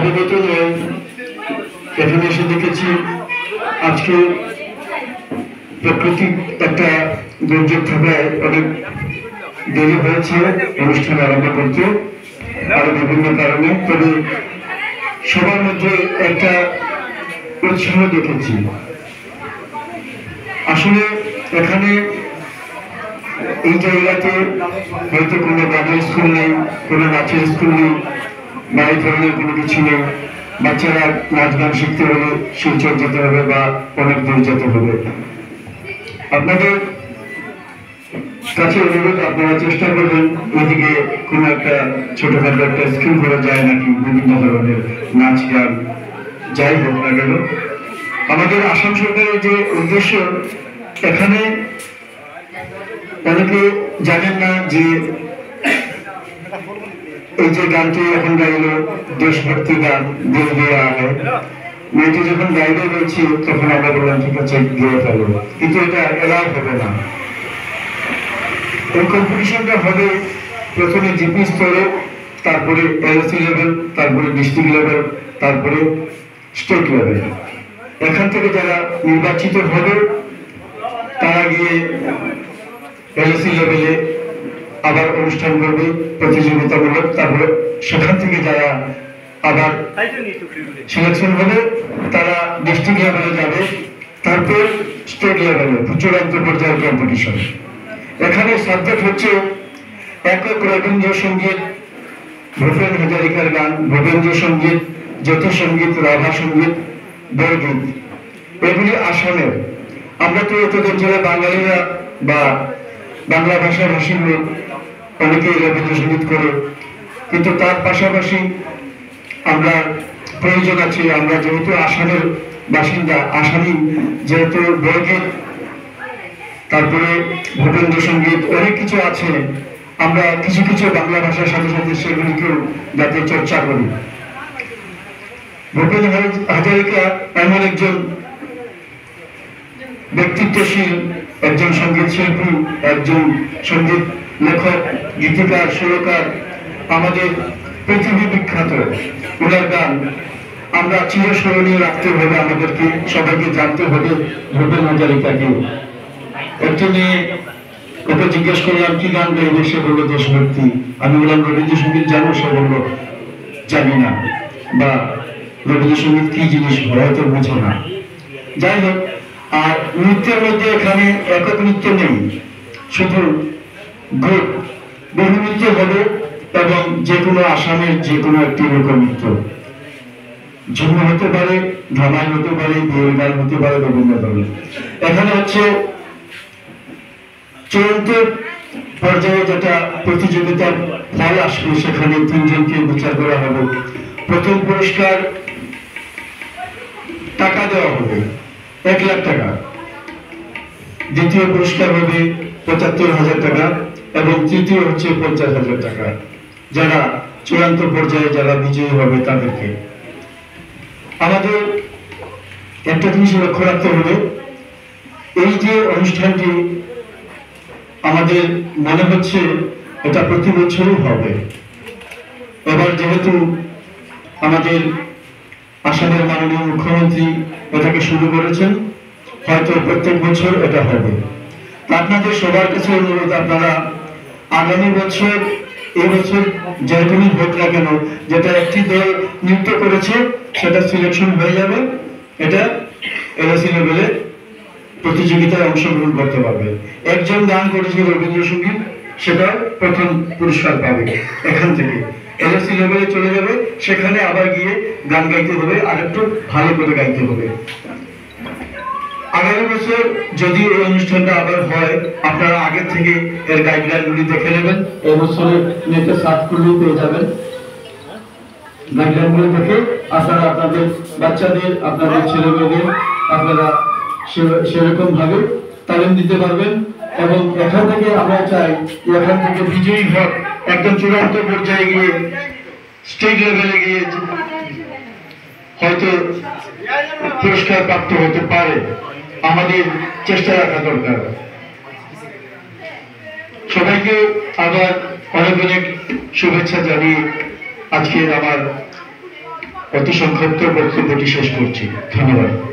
অবগত নয়, এখানে এসে দেখেছি আজকে প্রাকৃতিক একটা দুর্যোগ থাকায় অনেক দেরি হয়েছে অনুষ্ঠান আরম্ভ করতে, আরো বিভিন্ন কারণে। তবে সবার মধ্যে একটা উৎসাহ দেখেছি। আসলে এখানে এই জায়গাতে হয়তো কোনো গানের স্কুল নেই, কোনো নাচের স্কুল নেই, বা এই ধরনের কোনো কিছু নেই। বাচ্চারা নাচ গান শিখতে হলে শিলচর যেতে হবে বা অনেক দূর যেতে হবে। আপনাদের কাছে অনুরোধ, আপনারা চেষ্টা করবেন এদিকে কোনো একটা ছোটখাটো একটা স্কুল করা যায় নাকি, বিভিন্ন ধরনের নাচ গান যাই হোক না কেন। আমাদের আসাম সরকারের যে উদ্দেশ্য, এখানে অনেকে জানেন না যে এই যে গানটি এখন গাইল দেশভক্তি গান দিল দেওয়া হয়, মেয়েটি যখন গাইবে বলছি তখন আমরা বললাম ঠিক আছে গিয়ে ফেলো, কিন্তু এটা এলাও হবে না। এই কম্পিটিশনটা হবে প্রথমে জিপি স্তরে, তারপরে এলএসি লেভেল, তারপরে ডিস্ট্রিক্ট লেভেল, তারপরে স্টেট লেভেল। এখান থেকে যারা নির্বাচিত হবে তারা গিয়ে এলএসি লেভেলে আবার অনুষ্ঠান করবে প্রতিযোগিতামূলক। তারপরে সেখান থেকে যারা আবার সিলেকশন হবে তারা ডিস্ট্রিক্ট লেভেলে যাবে, তারপর স্টেট লেভেলে চূড়ান্ত পর্যায়ের কম্পিটিশন। এখানে সাবজেক্ট হচ্ছে একক রবীন্দ্রসঙ্গীত, ভূপেন হাজারিকার গান, ভূপেন্দ্রসঙ্গীত, জ্যোতিসঙ্গীত, রাভা সঙ্গীত, বরগীত, এগুলি আসামের। আমরা তো এতদিন ধরে বাঙালিরা বা বাংলা ভাষাভাষীর লোক অনেকেই রবীন্দ্রসঙ্গীত করে, কিন্তু তার পাশাপাশি আমরা প্রয়োজন আছে, আমরা যেহেতু আসামের বাসিন্দা, আসামি যেহেতু বরগীত, তারপরে ভূপেন্দ্রসঙ্গীত অনেক কিছু আছে, আমরা কিছু কিছু বাংলা ভাষার সাথে সাথে সেগুলিকেও যাতে চর্চা করি। ভূপেন হাজারিকা এমন একজন ব্যক্তিত্বশীল, একজন সঙ্গীত শিল্পী, একজন সঙ্গীত লেখক, গীতিকার, সুরকার, আমাদের পৃথিবী বিখ্যাত। ওনার গান আমরা চিরস্মরণীয় রাখতে হবে, আমাদেরকে সবাইকে জানতে হবে ভূপেন হাজারিকাকে। একটু নিয়ে ওকে জিজ্ঞেস করলাম কি গান গাইবে, সে বললো দেশভক্তি। আমি বললাম রবীন্দ্রসঙ্গীত জানো? সে বললো জানি না, বা রবীন্দ্রসঙ্গীত কি জিনিস হয়তো বুঝো না। যাই হোক, আর নৃত্যের মধ্যে এখানে একক নৃত্য নেই, শুধু গ্রুপ, বহু নৃত্য হবে এবং যে কোনো আসামের যে কোনো একটি লোকনৃত্য, ঝুমুর হতে পারে, ধামাই হতে পারে, বিয়ের গান হতে পারে, রবীন্দ্র গান। এখানে হচ্ছে চূড়ান্ত পর্যায়ে যেটা প্রতিযোগিতার ফল আসবে, সেখানে 3 জনকে বিচার করা হবে। প্রথম পুরস্কার টাকা দেওয়া হবে 1 লাখ টাকা, দ্বিতীয় পুরস্কার হবে 75,000 টাকা এবং তৃতীয় হচ্ছে 50,000 টাকা। যারা চূড়ান্ত পর্যায়ে যারা বিজয়ী হবে তাদেরকে। আমাদের একটা জিনিস লক্ষ্য রাখতে হবে, এই যে অনুষ্ঠানটি আমাদের মনে হচ্ছে এটা প্রতি বছরই হবে। এবার যেহেতু আমাদের আসামের মাননীয় মুখ্যমন্ত্রী এটাকে শুরু করেছেন, হয়তো প্রত্যেক বছর এটা হবে। আপনাদের সবার কাছে অনুরোধ, আপনারা আগামী বছর, এই বছর যেরকমই হোক না কেন, যেটা একটি দল নৃত্য করেছে সেটা সিলেকশন হয়ে যাবে, এটা এলএসি লেভেলে প্রতিযোগিতায় অংশগ্রহণ করতে পারবে। একজন গান করেছে রবীন্দ্রসঙ্গীত, সেটা প্রথম পুরস্কার পাবে। এখান থেকে এলএসি লেভেলে চলে যাবে, সেখানে আবার গিয়ে গান গাইতে হবে, আর একটু ভালো করে গাইতে হবে। আগামী বছর যদি এই অনুষ্ঠানটা আবার হয়, আপনারা আগে থেকে এর গাইডলাইনগুলি দেখে নেবেন। এই বছরে নেটে সার্চ করলেই পেয়ে যাবেন। গাইডলাইনগুলি দেখে আপনারা আপনাদের বাচ্চাদের, আপনাদের ছেলেমেয়েদের আপনারা সেরকম ভাবে তালিম দিতে পারবেন। এবং এখান থেকে আমরা চাই এখান থেকে বিজয়ী হোক, একদম চূড়ান্ত পর্যায়ে গিয়ে স্টেট লেভেলে গিয়ে হয়তো পুরস্কার প্রাপ্ত হতে পারে। আমাদের চেষ্টা রাখা দরকার। সবাইকে আবার অনেক অনেক শুভেচ্ছা জানিয়ে আজকের আমার অতি সংক্ষিপ্ত বক্তব্যটি শেষ করছি। ধন্যবাদ।